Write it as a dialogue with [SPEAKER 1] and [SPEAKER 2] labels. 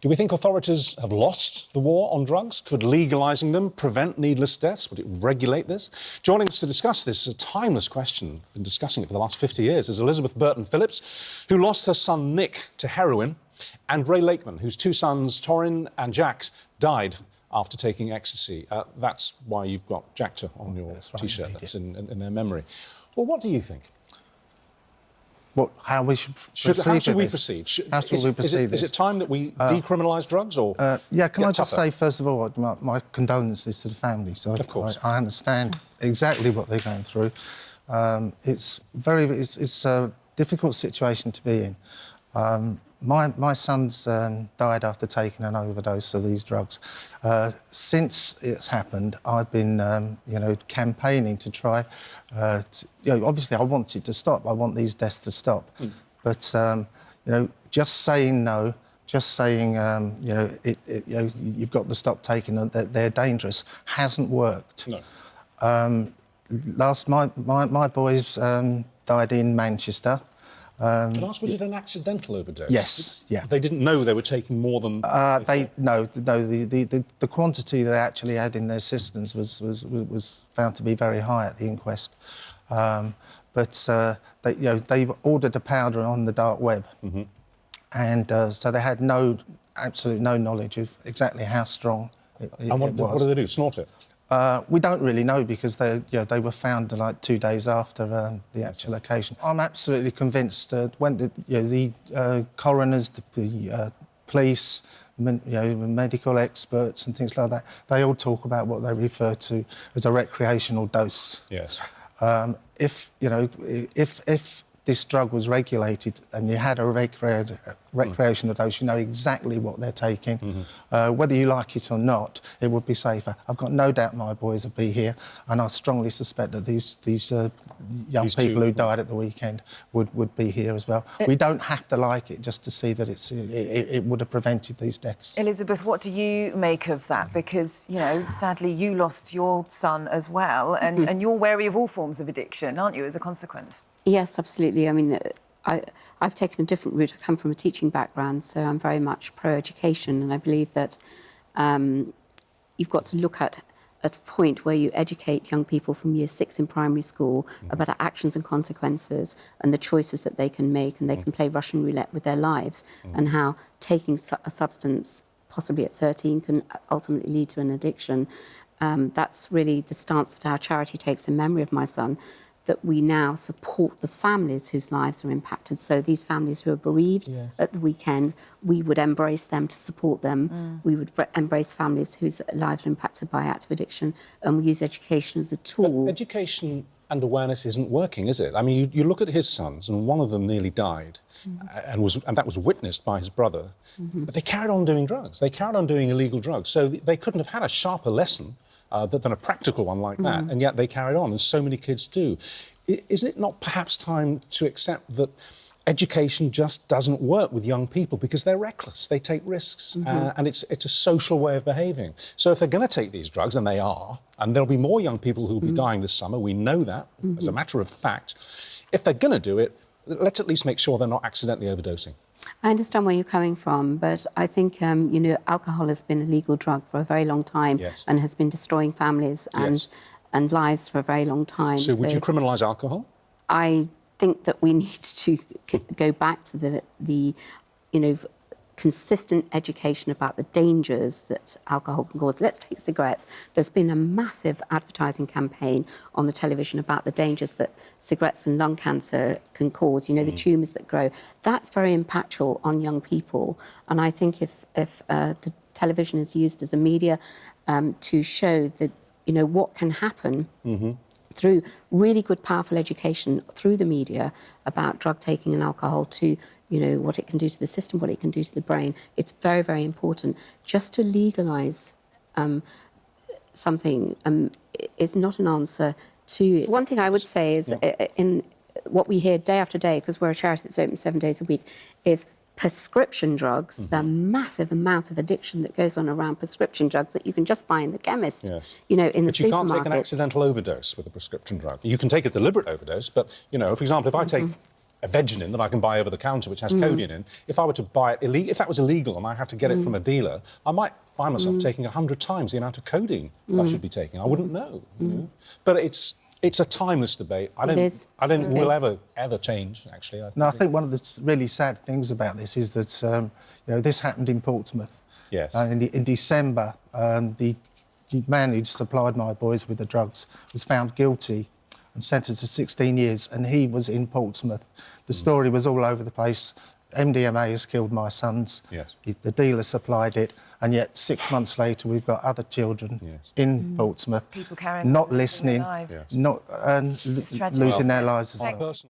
[SPEAKER 1] Do we think authorities have lost the war on drugs? Could legalising them prevent needless deaths? Would it regulate this? Joining us to discuss this, a timeless question, been discussing it for the last 50 years, is Elizabeth Burton-Phillips, who lost her son Nick to heroin, and Ray Lakeman, whose two sons, Torin and Jax, died after taking ecstasy. That's why you've got Jacta on your T-shirt. That's in their memory. Well, what do you think?
[SPEAKER 2] How we should
[SPEAKER 1] proceed? How should we proceed? Is it time that we decriminalise drugs, or
[SPEAKER 2] yeah? Can I just say first of all, my condolences to the family. So
[SPEAKER 1] of course,
[SPEAKER 2] I understand exactly what they're going through. It's a difficult situation to be in. My son's died after taking an overdose of these drugs. Since it's happened, I've been, campaigning to try. Obviously, I want it to stop. I want these deaths to stop. But just saying no, just saying you've got to stop taking them. They're dangerous, hasn't worked.
[SPEAKER 1] No.
[SPEAKER 2] My boys died in Manchester.
[SPEAKER 1] Can I ask, was it an accidental overdose?
[SPEAKER 2] Yes, yeah.
[SPEAKER 1] They didn't know they were taking more than...
[SPEAKER 2] The quantity they actually had in their systems was found to be very high at the inquest. They ordered a powder on the dark web, and so they had absolutely no knowledge of exactly how strong it was.
[SPEAKER 1] What did they do? Snort it?
[SPEAKER 2] We don't really know because they were found like 2 days after the actual occasion. I'm absolutely convinced when the coroners, the police, medical experts and things like that, they all talk about what they refer to as a recreational dose.
[SPEAKER 1] Yes.
[SPEAKER 2] If this drug was regulated and you had a recreational dose, you know exactly what they're taking. Whether you like it or not, it would be safer. I've got no doubt my boys will be here, and I strongly suspect that these young people who died at the weekend would be here as well. We don't have to like it just to see that it would have prevented these deaths.
[SPEAKER 3] Elizabeth, what do you make of that? Because, sadly, you lost your son as well, and you're wary of all forms of addiction, aren't you, as a consequence?
[SPEAKER 4] Yes, absolutely. I mean, I've taken a different route. I come from a teaching background, so I'm very much pro-education, and I believe that you've got to look at a point where you educate young people from year 6 in primary school about actions and consequences and the choices that they can make, and they can play Russian roulette with their lives, and how taking a substance, possibly at 13, can ultimately lead to an addiction. That's really the stance that our charity takes in memory of my son, that we now support the families whose lives are impacted. So these families who are bereaved at the weekend, we would embrace them to support them. We would embrace families whose lives are impacted by active addiction, and we use education as a tool.
[SPEAKER 1] But education and awareness isn't working, is it? I mean, you look at his sons, and one of them nearly died, and that was witnessed by his brother. But they carried on doing drugs. They carried on doing illegal drugs. So they couldn't have had a sharper lesson than a practical one like that, and yet they carried on, and so many kids do. Is it not perhaps time to accept that education just doesn't work with young people because they're reckless, they take risks, and it's a social way of behaving? So if they're going to take these drugs, and they are, and there'll be more young people who will be dying this summer, we know that as a matter of fact, if they're going to do it, let's at least make sure they're not accidentally overdosing.
[SPEAKER 4] I understand where you're coming from, but I think, alcohol has been a legal drug for a very long time, and has been destroying families and lives for a very long time.
[SPEAKER 1] So would you criminalise alcohol?
[SPEAKER 4] I think that we need to go back to the consistent education about the dangers that alcohol can cause. Let's take cigarettes. There's been a massive advertising campaign on the television about the dangers that cigarettes and lung cancer can cause, the tumours that grow. That's very impactful on young people. And I think if the television is used as a media to show that, what can happen through really good, powerful education through the media about drug taking and alcohol, to what it can do to the system, what it can do to the brain. It's very, very important. Just to legalise something is not an answer to it. One thing I would say is, in what we hear day after day, because we're a charity that's open 7 days a week, is prescription drugs, the massive amount of addiction that goes on around prescription drugs that you can just buy in the chemist, in the supermarket.
[SPEAKER 1] But you can't take an accidental overdose with a prescription drug. You can take a deliberate overdose, but, for example, if I take a vegenin that I can buy over the counter, which has codeine in, if I were to buy it if that was illegal and I had to get it from a dealer, I might find myself taking 100 times the amount of codeine that I should be taking. I wouldn't know. You know? But it's a timeless debate. I don't think we'll ever change, actually.
[SPEAKER 2] I think one of the really sad things about this is that you know, this happened in Portsmouth.
[SPEAKER 1] Yes.
[SPEAKER 2] In December, the man who supplied my boys with the drugs was found guilty and sentenced to 16 years, and he was in Portsmouth. The story was all over the place. MDMA has killed my sons.
[SPEAKER 1] Yes.
[SPEAKER 2] The dealer supplied it, and yet 6 months later we've got other children in Portsmouth
[SPEAKER 3] People carrying
[SPEAKER 2] not
[SPEAKER 3] on
[SPEAKER 2] listening,
[SPEAKER 3] their lives.
[SPEAKER 2] not
[SPEAKER 3] It's tragic.
[SPEAKER 2] losing their lives as well.
[SPEAKER 1] Personally,